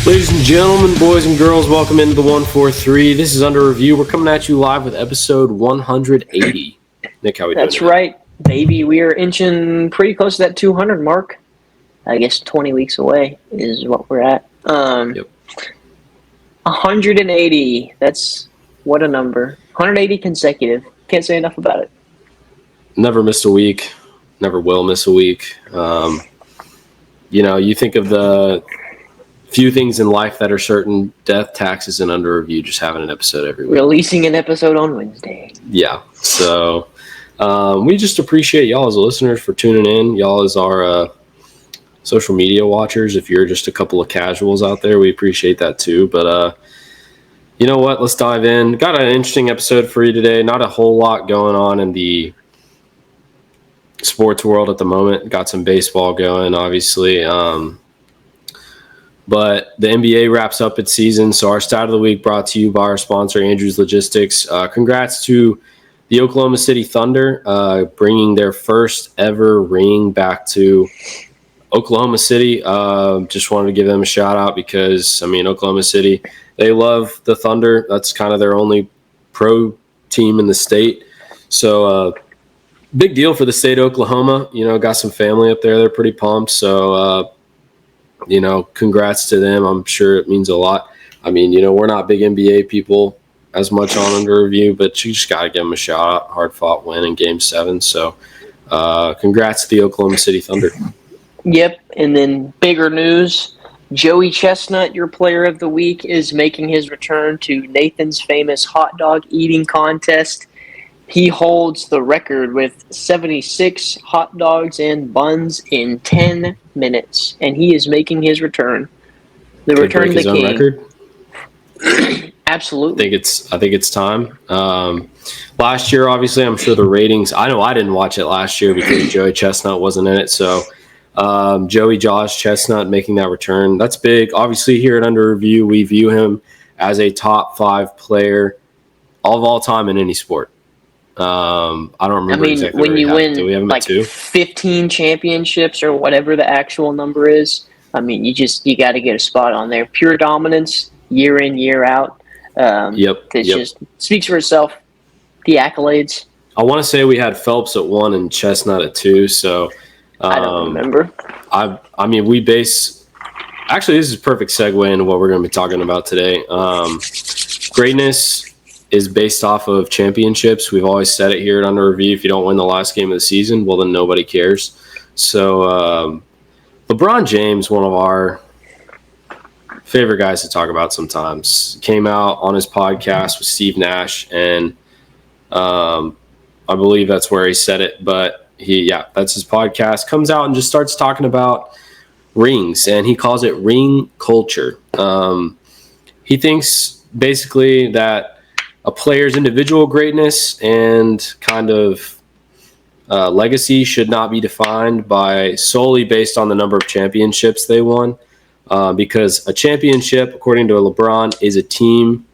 Ladies and gentlemen, boys and girls, welcome into the 143. This is Under Review. We're coming at you live with episode 180. Nick, how we doing? That's right, baby. We are inching pretty close to that 200 mark. I guess 20 weeks away is what we're at. Yep. 180. That's what a number. 180 consecutive. Can't say enough about it. Never missed a week. Never will miss a week. You think of the few things in life that are certain: death, taxes, and Under Review. Just having an episode every week. Releasing an episode on Wednesday. Yeah. So we just appreciate y'all as listeners for tuning in. Y'all as our social media watchers. If you're just a couple of casuals out there, we appreciate that too. But you know what? Let's dive in. Got an interesting episode for you today. Not a whole lot going on in the sports world at the moment. Got some baseball going, obviously. But the NBA wraps up its season, so our stat of the week brought to you by our sponsor, Andrews Logistics. Congrats to the Oklahoma City Thunder, bringing their first ever ring back to Oklahoma City. Just wanted to give them a shout out because, Oklahoma City, they love the Thunder. That's kind of their only pro team in the state. So big deal for the state of Oklahoma. Got some family up there. They're pretty pumped. So, congrats to them. I'm sure it means a lot. We're not big NBA people as much on Under Review, but you just got to give them a shout out. Hard fought win in Game 7. So congrats to the Oklahoma City Thunder. Yep. And then bigger news. Joey Chestnut, your player of the week, is making his return to Nathan's famous hot dog eating contest. He holds the record with 76 hot dogs and buns in 10 minutes, and he is making his return. The Could return of the king. Record? Absolutely. I think it's time. Last year, obviously, I'm sure the ratings. I know I didn't watch it last year because Joey Chestnut wasn't in it. So Joey Josh Chestnut making that return, that's big. Obviously, here at Under Review, we view him as a top 5 player of all time in any sport. I don't remember exactly when you win like 15 championships or whatever the actual number is, you got to get a spot on there. Pure dominance, year in, year out. Just speaks for itself. The accolades. I want to say we had Phelps at 1 and Chestnut at 2. So I don't remember. We base. Actually, this is a perfect segue into what we're going to be talking about today. Greatness is based off of championships. We've always said it here at Under Review. If you don't win the last game of the season, well, then nobody cares. So LeBron James, one of our favorite guys to talk about sometimes, came out on his podcast with Steve Nash, and I believe that's where he said it. But that's his podcast. Comes out and just starts talking about rings, and he calls it ring culture. He thinks basically that a player's individual greatness and kind of legacy should not be defined by solely based on the number of championships they won, because a championship, according to LeBron, is a team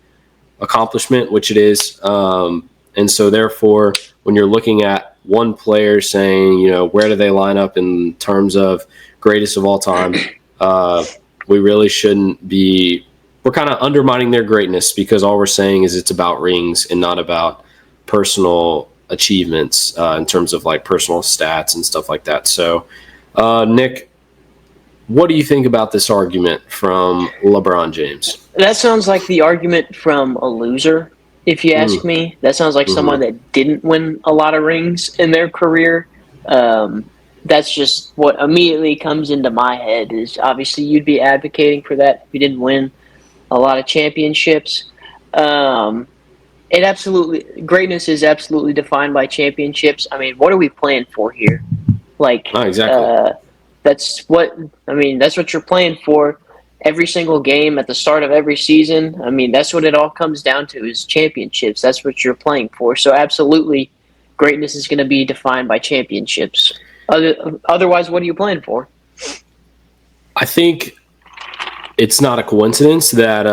accomplishment, which it is. And so therefore, when you're looking at one player saying, where do they line up in terms of greatest of all time, we really shouldn't be. We're kind of undermining their greatness because all we're saying is it's about rings and not about personal achievements in terms of like personal stats and stuff like that. So, Nick, what do you think about this argument from LeBron James? That sounds like the argument from a loser, if you ask me. That sounds like someone that didn't win a lot of rings in their career. That's just what immediately comes into my head is obviously you'd be advocating for that if you didn't win a lot of championships. Greatness is absolutely defined by championships. What are we playing for here? Exactly. That's what you're playing for every single game at the start of every season. That's what it all comes down to is championships. That's what you're playing for. So absolutely, greatness is going to be defined by championships. Otherwise, what are you playing for? I think it's not a coincidence that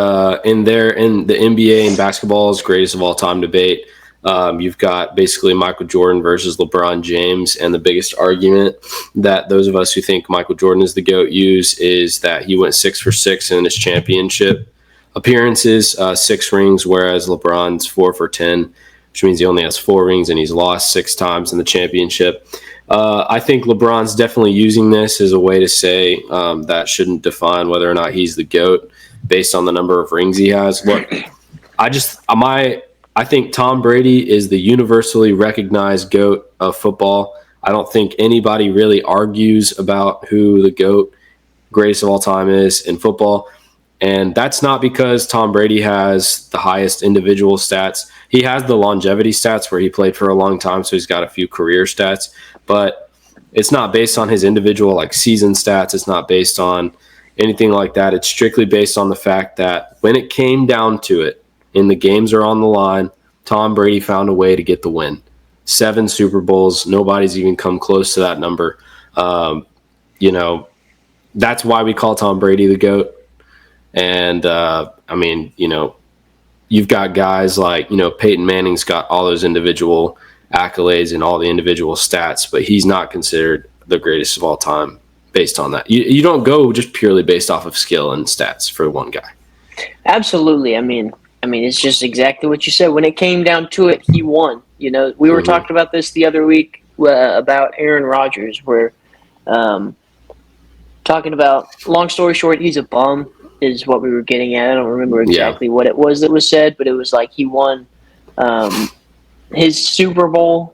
in the NBA and basketball's greatest of all time debate, You've got basically Michael Jordan versus LeBron James, and the biggest argument that those of us who think Michael Jordan is the GOAT use is that he went 6 for 6 in his championship appearances, 6 rings, whereas LeBron's 4 for 10, which means he only has 4 rings and he's lost 6 times in the championship. I think LeBron's definitely using this as a way to say that shouldn't define whether or not he's the GOAT based on the number of rings he has. Look, I think Tom Brady is the universally recognized GOAT of football. I don't think anybody really argues about who the GOAT, greatest of all time, is in football. And that's not because Tom Brady has the highest individual stats. He has the longevity stats where he played for a long time, so he's got a few career stats. But it's not based on his individual season stats. It's not based on anything like that. It's strictly based on the fact that when it came down to it, and the games are on the line, Tom Brady found a way to get the win. 7 Super Bowls. Nobody's even come close to that number. That's why we call Tom Brady the GOAT. And, you've got guys like, Peyton Manning's got all those individual accolades and all the individual stats, but he's not considered the greatest of all time based on that. You don't go just purely based off of skill and stats for one guy. Absolutely. I mean, it's just exactly what you said. When it came down to it, he won. We were talking about this the other week about Aaron Rodgers, where talking about, long story short, he's a bum is what we were getting at. I don't remember exactly what it was that was said, but it was like he won his Super Bowl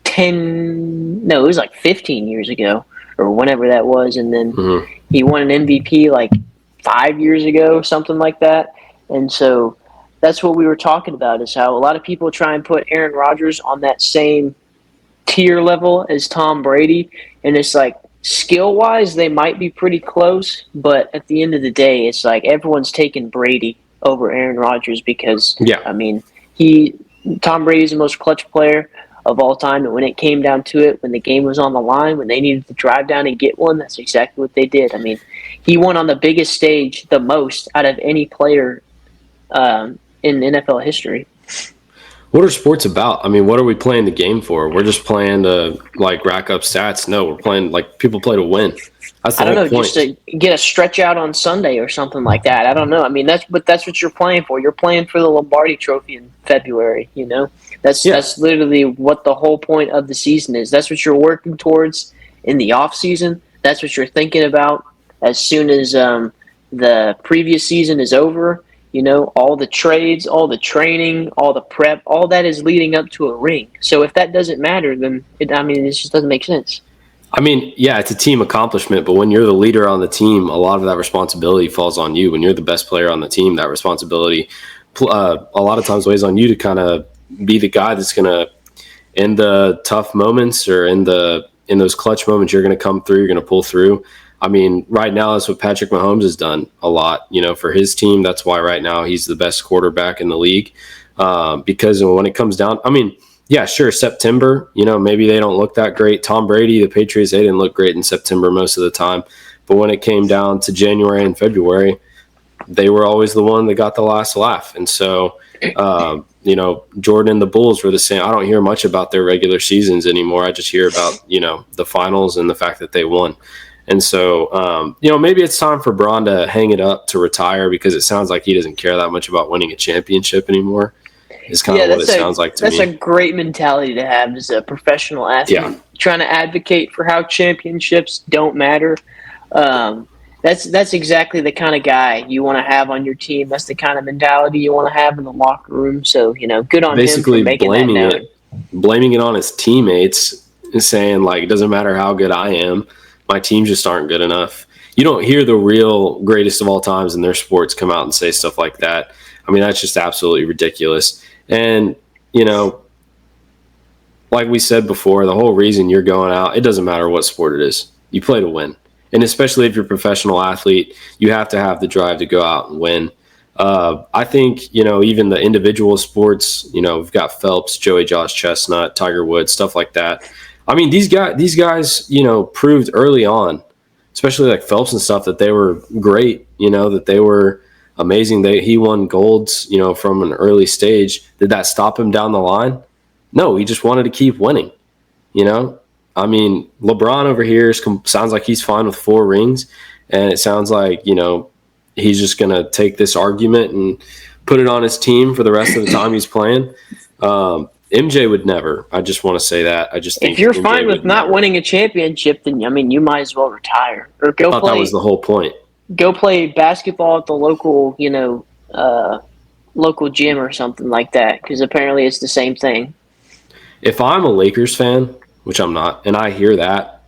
15 years ago or whenever that was. And then he won an MVP 5 years ago, something like that. And so that's what we were talking about, is how a lot of people try and put Aaron Rodgers on that same tier level as Tom Brady. And it's skill-wise, they might be pretty close, but at the end of the day, it's everyone's taking Brady over Aaron Rodgers because, Tom Brady's the most clutch player of all time, and when it came down to it, when the game was on the line, when they needed to drive down and get one, that's exactly what they did. He won on the biggest stage the most out of any player in NFL history. What are sports about? What are we playing the game for? We're just playing to rack up stats. No, we're playing people play to win. That's the whole point. Just to get a stretch out on Sunday or something like that. I don't know. That's what you're playing for. You're playing for the Lombardi Trophy in February. That's literally what the whole point of the season is. That's what you're working towards in the off season. That's what you're thinking about as soon as the previous season is over. All the trades, all the training, all the prep, all that is leading up to a ring. So if that doesn't matter, then it just doesn't make sense. It's a team accomplishment, but when you're the leader on the team, a lot of that responsibility falls on you. When you're the best player on the team, that responsibility a lot of times weighs on you to kind of be the guy that's going to, in the tough moments or in those clutch moments, you're going to come through, you're going to pull through. Right now, that's what Patrick Mahomes has done a lot, for his team. That's why right now he's the best quarterback in the league. Because when it comes down, sure, September, maybe they don't look that great. Tom Brady, the Patriots, they didn't look great in September most of the time. But when it came down to January and February, they were always the one that got the last laugh. And so, Jordan and the Bulls were the same. I don't hear much about their regular seasons anymore. I just hear about, the finals and the fact that they won. And so, maybe it's time for Braun to hang it up, to retire, because it sounds like he doesn't care that much about winning a championship anymore. It's kind of what it sounds like to me. That's a great mentality to have as a professional athlete, trying to advocate for how championships don't matter. That's exactly the kind of guy you want to have on your team. That's the kind of mentality you want to have in the locker room. So, good on him for making that known. Blaming it on his teammates and saying, it doesn't matter how good I am. My teams just aren't good enough. You don't hear the real greatest of all times in their sports come out and say stuff like that. That's just absolutely ridiculous. And, like we said before, the whole reason you're going out, it doesn't matter what sport it is. You play to win. And especially if you're a professional athlete, you have to have the drive to go out and win. I think, even the individual sports, we've got Phelps, Joey Josh Chestnut, Tiger Woods, stuff like that. These guys, proved early on, especially like Phelps and stuff, that they were great, that they were amazing. He won golds, from an early stage. Did that stop him down the line? No, he just wanted to keep winning. I mean, LeBron over here sounds like he's fine with 4 rings, and it sounds like, he's just going to take this argument and put it on his team for the rest of the time he's playing. MJ would never. I just want to say that. I just think if you're MJ fine with not never. winning a championship, then you might as well retire or go I thought play. That was the whole point. Go play basketball at the local, local gym or something like that, because apparently it's the same thing. If I'm a Lakers fan, which I'm not, and I hear that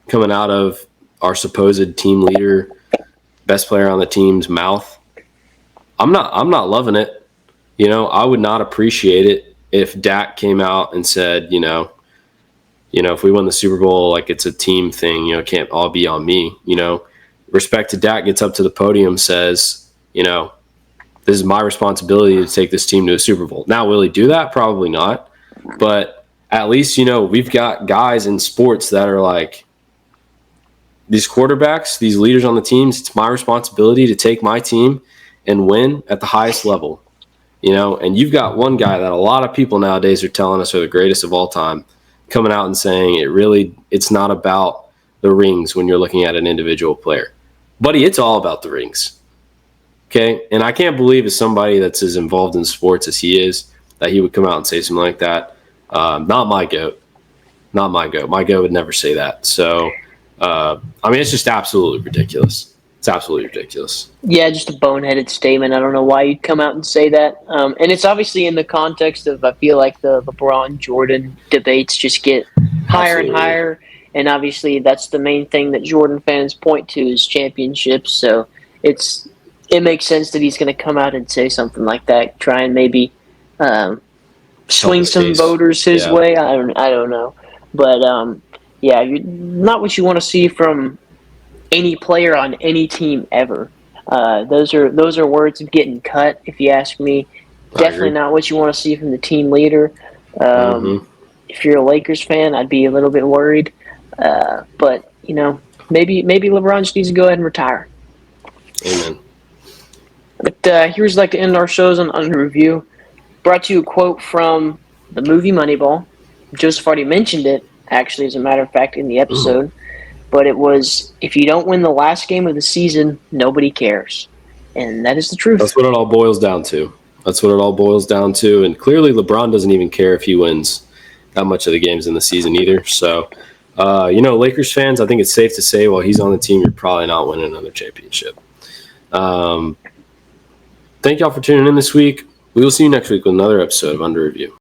coming out of our supposed team leader, best player on the team's mouth, I'm not loving it. I would not appreciate it if Dak came out and said, if we win the Super Bowl, like it's a team thing, it can't all be on me. Respect to Dak gets up to the podium, says, this is my responsibility to take this team to a Super Bowl. Now, will he do that? Probably not. But at least, we've got guys in sports that are like these quarterbacks, these leaders on the teams. It's my responsibility to take my team and win at the highest level, and you've got one guy that a lot of people nowadays are telling us are the greatest of all time coming out and saying it's not about the rings when you're looking at an individual player. Buddy, it's all about the rings. Okay. And I can't believe as somebody that's as involved in sports as he is, that he would come out and say something like that. Not my GOAT. Not my GOAT. My GOAT would never say that. So, it's just absolutely ridiculous. It's absolutely ridiculous. Yeah, just a boneheaded statement. I don't know why you'd come out and say that. And it's obviously in the context of, I feel like the LeBron-Jordan debates just get higher and higher. And obviously that's the main thing that Jordan fans point to is championships. So it makes sense that he's going to come out and say something like that, try and maybe swing some voters his way. I don't know. But, not what you want to see from any player on any team ever. Those are words of getting cut, if you ask me. Definitely not what you want to see from the team leader. If you're a Lakers fan, I'd be a little bit worried. But maybe LeBron just needs to go ahead and retire. Amen. But here's like to end our shows on Under Review. Brought to you a quote from the movie Moneyball. Joseph already mentioned it, actually, as a matter of fact, in the episode. But it was, if you don't win the last game of the season, nobody cares. And that is the truth. That's what it all boils down to. And clearly LeBron doesn't even care if he wins that much of the games in the season either. So, Lakers fans, I think it's safe to say while he's on the team, you're probably not winning another championship. Thank y'all for tuning in this week. We will see you next week with another episode of Under Review.